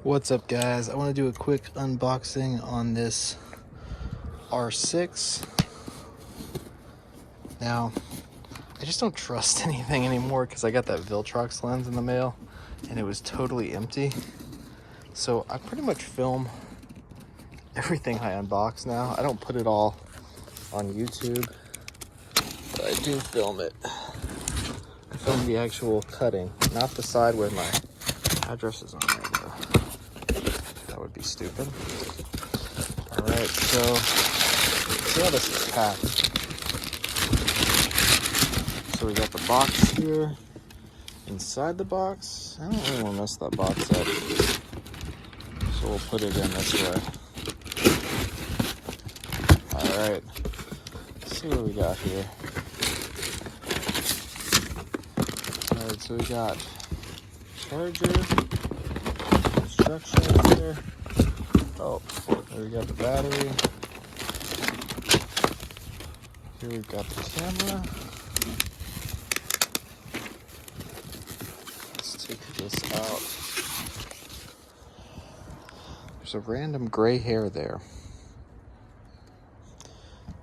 What's up, guys? I want to do a quick unboxing on this R6. Now, I just don't trust anything anymore because I got that Viltrox lens in the mail and it was totally empty. So I pretty much film everything I unbox now. I don't put it all on YouTube, but I do film it. I film the actual cutting, not the side where my address is on there though. That would be stupid. All right, so let's see how this is packed. So we got the box here. Inside the box, I don't really want to mess that box up, so we'll put it in this way. All right, let's see what we got here. All right, so we got charger, instructions here. Oh, there we got the battery. Here we've got the camera. Let's take this out. There's a random gray hair there.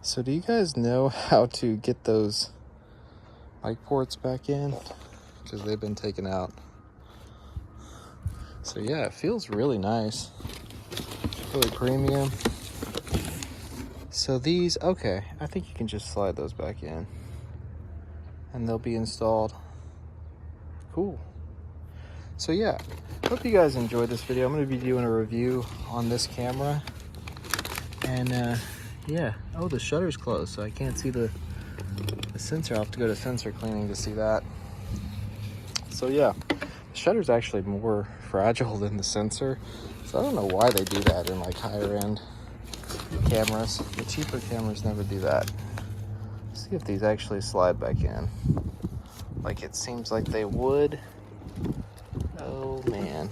So do you guys know how to get those mic ports back in? Because they've been taken out. So yeah, it feels really nice. Really premium. So these, okay, I think you can just slide those back in and they'll be installed. Cool. So yeah, hope you guys enjoyed this video. I'm going to be doing a review on this camera. And yeah, oh, the shutter's closed, so I can't see the sensor. I'll have to go to sensor cleaning to see that. So yeah, the shutter's actually more fragile than the sensor. So I don't know why they do that in like higher end cameras. The cheaper cameras never do that. Let's see if these actually slide back in. Like it seems like they would. Oh man.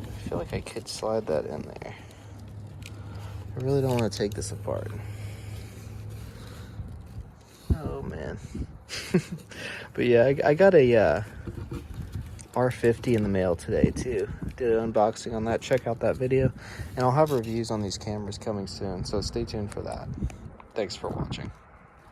I feel like I could slide that in there. I really don't want to take this apart. Oh man. But yeah, I got a R50 in the mail today too. Did an unboxing on that. Check out that video. And I'll have reviews on these cameras coming soon, so stay tuned for that. Thanks for watching.